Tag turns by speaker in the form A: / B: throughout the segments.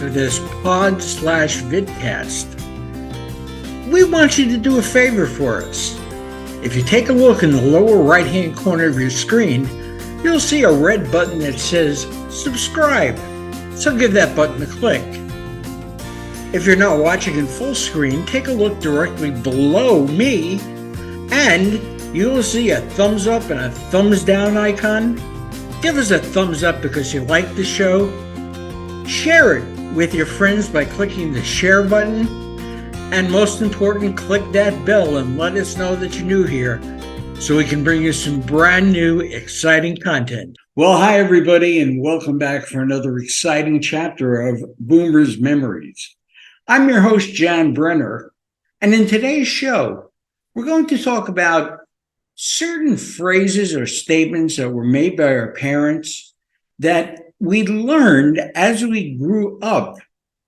A: for this pod/vidcast. We want you to do a favor for us. If you take a look in the lower right-hand corner of your screen, you'll see a red button that says subscribe. So give that button a click. If you're not watching in full screen, take a look directly below me and you'll see a thumbs up and a thumbs down icon. Give us a thumbs up because you like the show. Share it with your friends by clicking the share button. And most important, click that bell and let us know that you're new here so we can bring you some brand new, exciting content. Well, hi, everybody, and welcome back for another exciting chapter of Boomer's Memories. I'm your host, John Brenner, and in today's show, we're going to talk about certain phrases or statements that were made by our parents that we learned as we grew up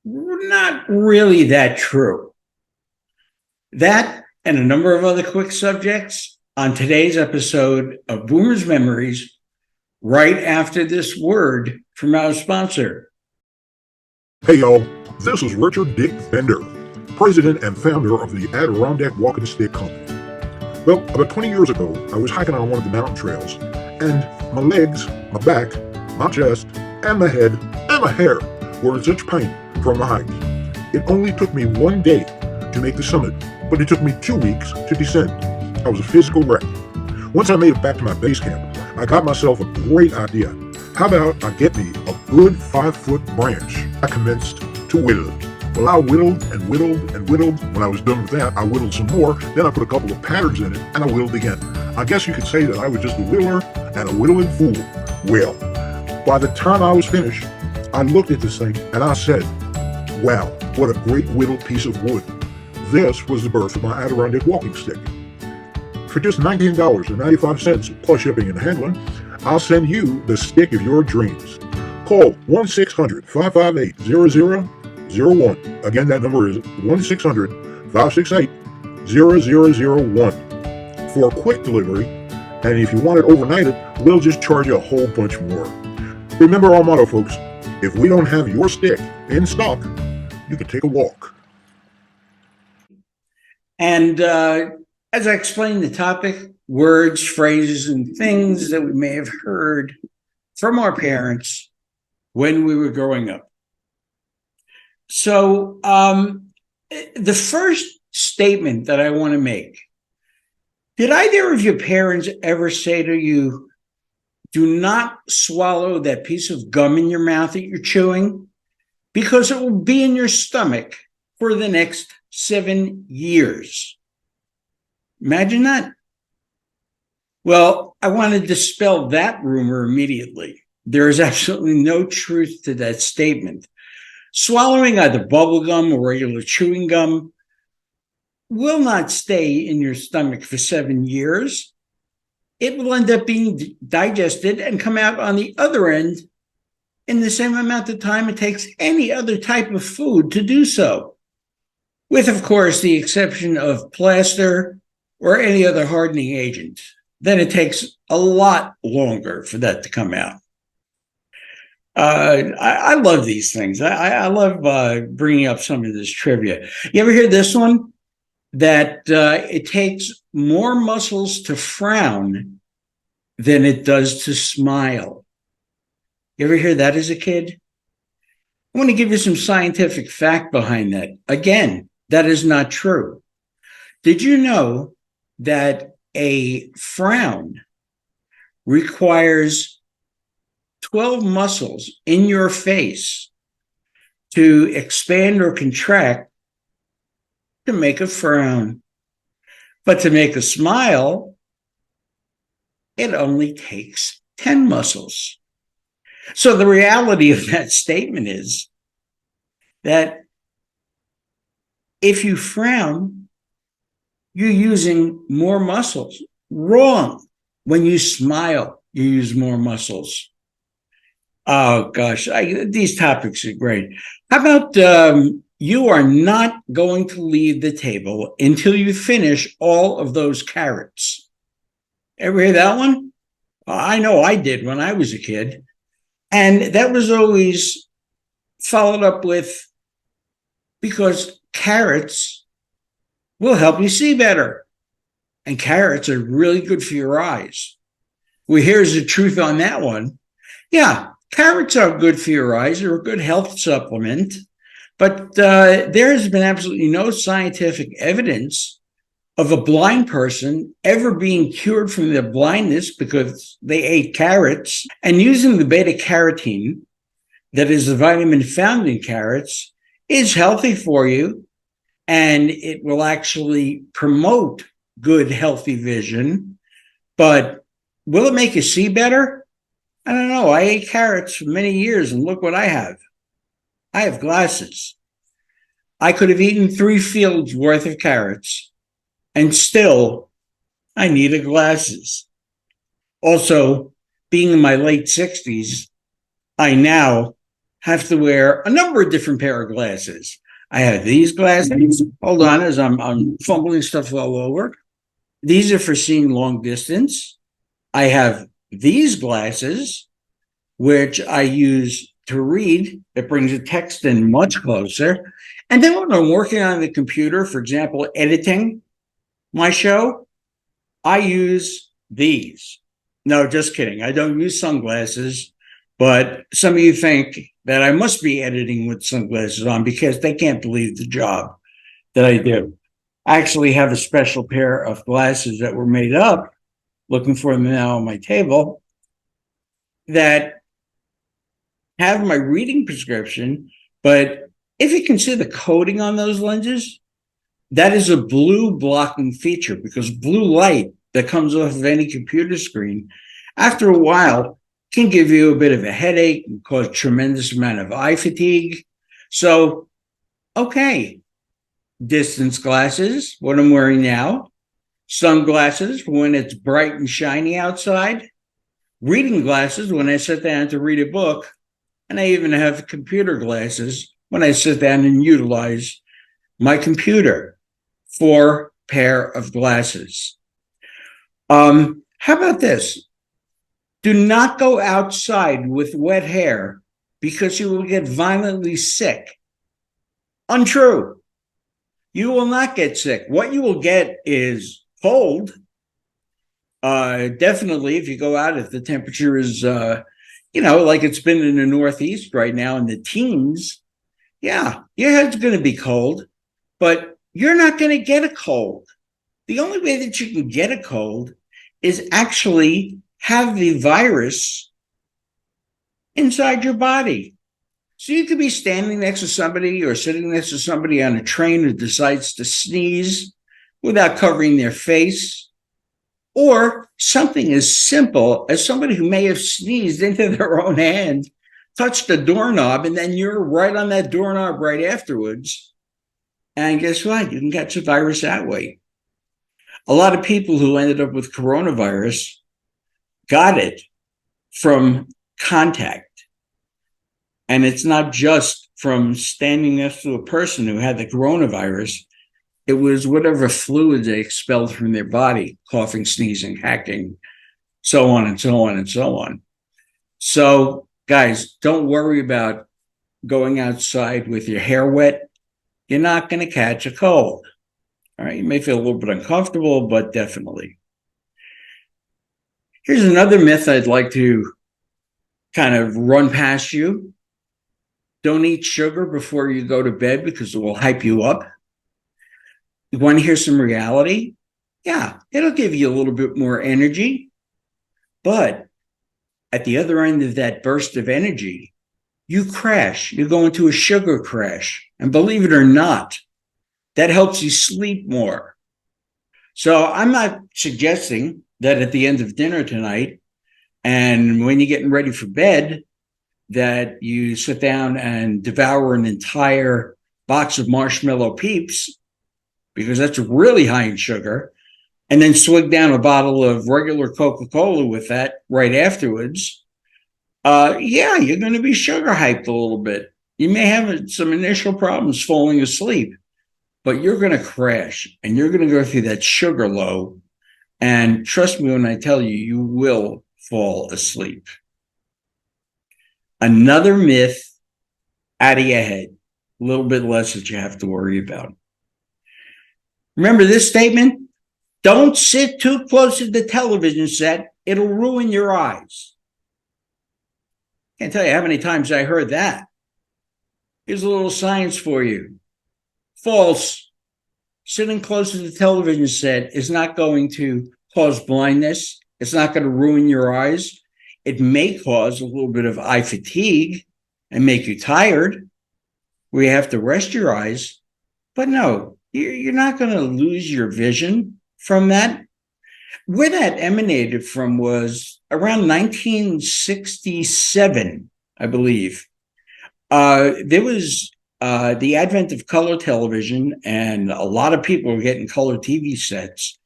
A: were not really that true. That and a number of other quick subjects on today's episode of Boomer's Memories, right after this word from our sponsor.
B: Hey y'all, this is Richard Dick Bender, president and founder of the Adirondack Walking Stick Company. Well, about 20 years ago, I was hiking on one of the mountain trails, and my legs, my back, my chest, and my head, and my hair were in such pain from the hike. It only took me one day to make the summit, but it took me 2 weeks to descend. I was a physical wreck. Once I made it back to my base camp, I got myself a great idea. How about I get me a good 5-foot branch? I commenced to whittle it. Well, I whittled and whittled and whittled. When I was done with that, I whittled some more. Then I put a couple of patterns in it, and I whittled again. I guess you could say that I was just a whittler and a whittling fool. Well, by the time I was finished, I looked at this thing and I said, wow, what a great whittled piece of wood. This was the birth of my Adirondack walking stick. For just $19.95 plus shipping and handling, I'll send you the stick of your dreams. Call 1-600-558-0001. Again, that number is 1-600-568-0001 for quick delivery. And if you want it overnighted, we'll just charge you a whole bunch more. Remember our motto, folks. If we don't have your stick in stock, you can take a walk.
A: And as I explained the topic, words, phrases, and things that we may have heard from our parents when we were growing up. So the first statement that I want to make, did either of your parents ever say to you, do not swallow that piece of gum in your mouth that you're chewing because it will be in your stomach for the next 7 years? Imagine that. Well, I want to dispel that rumor immediately. There is absolutely no truth to that statement. Swallowing either bubble gum or regular chewing gum will not stay in your stomach for 7 years. It will end up being digested and come out on the other end in the same amount of time it takes any other type of food to do so, with, of course, the exception of plaster or any other hardening agent. Then it takes a lot longer for that to come out. I love these things. I love bringing up some of this trivia. You ever hear this one? That it takes more muscles to frown than it does to smile. You ever hear that as a kid? I want to give you some scientific fact behind that. Again, that is not true. Did you know that a frown requires 12 muscles in your face to expand or contract to make a frown? But to make a smile, it only takes 10 muscles. So the reality of that statement is that if you frown, you're using more muscles. Wrong. When you smile, you use more muscles. Oh, gosh, these topics are great. How about you are not going to leave the table until you finish all of those carrots? Ever hear that one? I know I did when I was a kid. And that was always followed up with, because carrots will help you see better. And carrots are really good for your eyes. Well, here's the truth on that one. Yeah, carrots are good for your eyes. They're a good health supplement. But there has been absolutely no scientific evidence of a blind person ever being cured from their blindness because they ate carrots. And using the beta carotene, that is the vitamin found in carrots, is healthy for you, and it will actually promote good, healthy vision. But will it make you see better? I don't know. I ate carrots for many years, and look what I have. I have glasses. I could have eaten 3 fields worth of carrots, and still I needed glasses. Also, being in my late 60s, I now have to wear a number of different pair of glasses. I have these glasses. Hold on, as I'm fumbling stuff all over. These are for seeing long distance. I have these glasses, which I use to read. It brings the text in much closer. And then when I'm working on the computer, for example, editing my show, I use these. No, just kidding. I don't use sunglasses, but some of you think that I must be editing with sunglasses on because they can't believe the job that I do. I actually have a special pair of glasses that were made up, looking for them now on my table, that have my reading prescription. But if you can see the coating on those lenses, that is a blue blocking feature, because blue light that comes off of any computer screen, after a while, can give you a bit of a headache and cause a tremendous amount of eye fatigue. So, okay, distance glasses, what I'm wearing now, sunglasses for when it's bright and shiny outside, reading glasses when I sit down to read a book, and I even have computer glasses when I sit down and utilize my computer. 4 pair of glasses. How about this? Do not go outside with wet hair because you will get violently sick. Untrue. You will not get sick. What you will get is cold. Definitely, if you go out, if the temperature is, like it's been in the Northeast right now in the teens, yeah, your head's going to be cold, but you're not going to get a cold. The only way that you can get a cold is actually have the virus inside your body. So you could be standing next to somebody or sitting next to somebody on a train who decides to sneeze without covering their face, or something as simple as somebody who may have sneezed into their own hand, touched a doorknob, and then you're right on that doorknob right afterwards. And guess what? You can catch the virus that way. A lot of people who ended up with coronavirus got it from contact. And it's not just from standing next to a person who had the coronavirus. It was whatever fluid they expelled from their body, coughing, sneezing, hacking, so on and so on and so on. So, guys, don't worry about going outside with your hair wet. You're not going to catch a cold. All right, you may feel a little bit uncomfortable, but definitely. Here's another myth I'd like to kind of run past you. Don't eat sugar before you go to bed because it will hype you up. You want to hear some reality? Yeah, it'll give you a little bit more energy. But at the other end of that burst of energy, you crash. You go into a sugar crash. And believe it or not, that helps you sleep more. So I'm not suggesting that at the end of dinner tonight, and when you're getting ready for bed, that you sit down and devour an entire box of Marshmallow Peeps, because that's really high in sugar, and then swig down a bottle of regular Coca-Cola with that right afterwards. Yeah, you're going to be sugar hyped a little bit. You may have some initial problems falling asleep, but you're going to crash and you're going to go through that sugar low. And trust me when I tell you, you will fall asleep. Another myth out of your head. A little bit less that you have to worry about. Remember this statement? Don't sit too close to the television set. It'll ruin your eyes. Can't tell you how many times I heard that. Here's a little science for you. False. Sitting close to the television set is not going to cause blindness. It's not going to ruin your eyes. It may cause a little bit of eye fatigue and make you tired, where you have to rest your eyes. But no, you're not going to lose your vision from that. Where that emanated from was around 1967, I believe. There was the advent of color television, and a lot of people were getting color TV sets.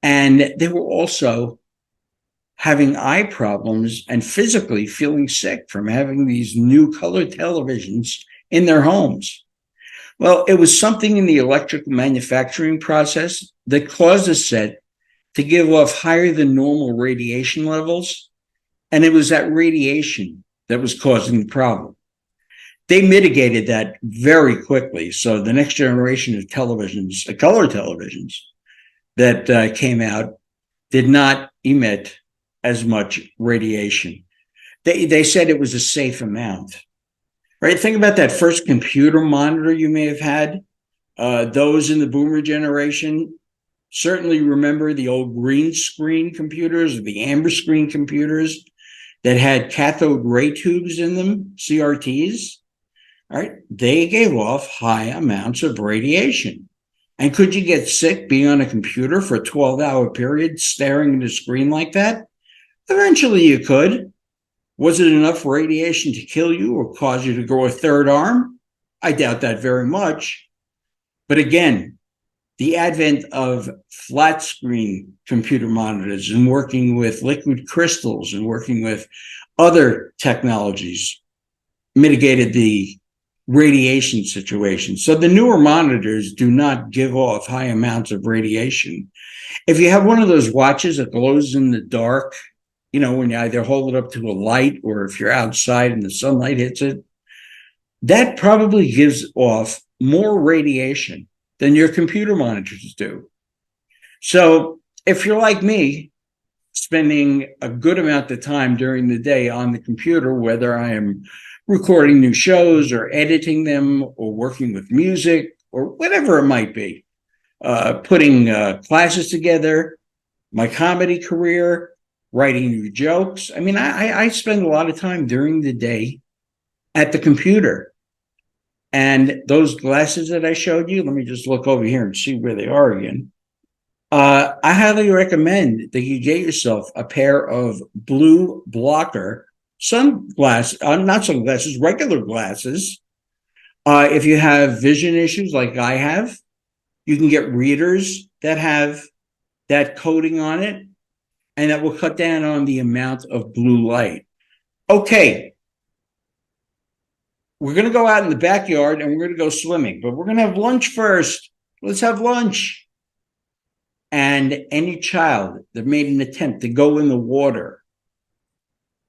A: And they were also having eye problems and physically feeling sick from having these new color televisions in their homes. Well, it was something in the electrical manufacturing process that caused the set to give off higher than normal radiation levels. And it was that radiation that was causing the problem. They mitigated that very quickly. So the next generation of televisions, the color televisions that came out, did not emit as much radiation. They said it was a safe amount, right? Think about that first computer monitor you may have had. Those in the boomer generation certainly remember the old green screen computers or the amber screen computers that had cathode ray tubes in them, CRTs. All right, they gave off high amounts of radiation. And could you get sick being on a computer for a 12-hour period staring at a screen like that? Eventually you could. Was it enough radiation to kill you or cause you to grow a third arm? I doubt that very much. But again, the advent of flat screen computer monitors and working with liquid crystals and working with other technologies mitigated the radiation situation. So the newer monitors do not give off high amounts of radiation. If you have one of those watches that glows in the dark, you know, when you either hold it up to a light or if you're outside and the sunlight hits it, that probably gives off more radiation than your computer monitors do. So if you're like me, spending a good amount of time during the day on the computer, whether I am recording new shows or editing them or working with music or whatever it might be, putting classes together, my comedy career, writing new jokes. I mean, I spend a lot of time during the day at the computer. And those glasses that I showed you, let me just look over here and see where they are again. I highly recommend that you get yourself a pair of blue blocker sunglasses, not sunglasses, regular glasses. If you have vision issues like I have, you can get readers that have that coating on it, and that will cut down on the amount of blue light. Okay, we're going to go out in the backyard and we're going to go swimming, but we're going to have lunch first. Let's have lunch. And any child that made an attempt to go in the water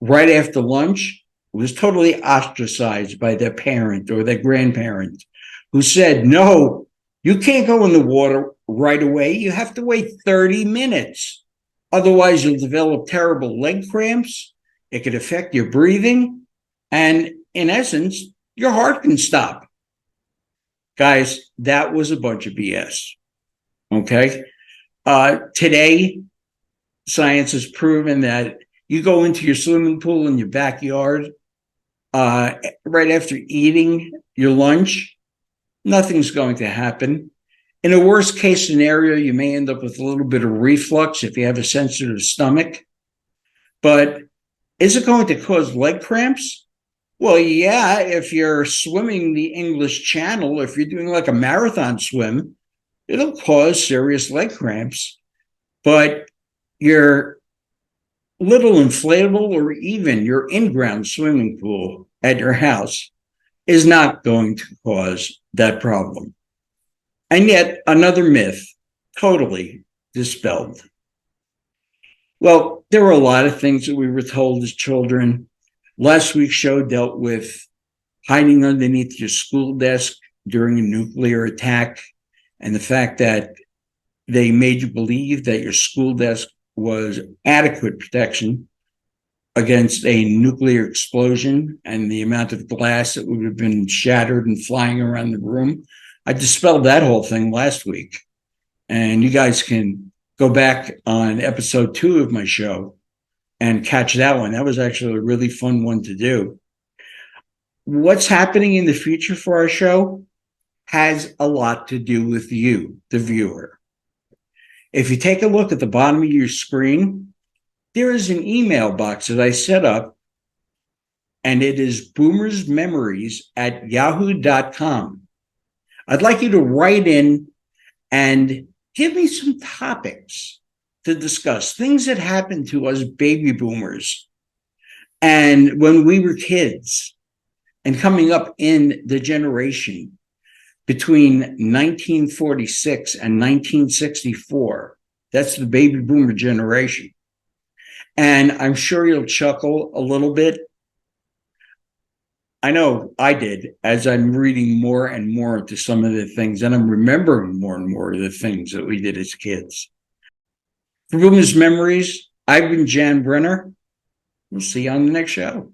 A: right after lunch was totally ostracized by their parent or their grandparent, who said, no, you can't go in the water right away. You have to wait 30 minutes. Otherwise, you'll develop terrible leg cramps. It could affect your breathing. And in essence, your heart can stop. Guys, that was a bunch of BS. Okay? Today, science has proven that you go into your swimming pool in your backyard right after eating your lunch, nothing's going to happen. In a worst case scenario, you may end up with a little bit of reflux if you have a sensitive stomach. But is it going to cause leg cramps? Well, yeah, if you're swimming the English Channel, if you're doing like a marathon swim, it'll cause serious leg cramps. But your little inflatable or even your in-ground swimming pool at your house is not going to cause that problem. And yet another myth totally dispelled. Well, there were a lot of things that we were told as children. Last week's show dealt with hiding underneath your school desk during a nuclear attack, and the fact that they made you believe that your school desk was adequate protection against a nuclear explosion and the amount of glass that would have been shattered and flying around the room. I dispelled that whole thing last week. And you guys can go back on episode 2 of my show and catch that one. That was actually a really fun one to do. What's happening in the future for our show has a lot to do with you, the viewer. If you take a look at the bottom of your screen, there is an email box that I set up, and it is boomersmemories@yahoo.com. I'd like you to write in and give me some topics to discuss, things that happened to us baby boomers and when we were kids and coming up in the generation between 1946 and 1964. That's the baby boomer generation. And I'm sure you'll chuckle a little bit. I know I did, as I'm reading more and more into some of the things, and I'm remembering more and more of the things that we did as kids. For Boomer's Memories, I've been Jan Brenner. We'll see you on the next show.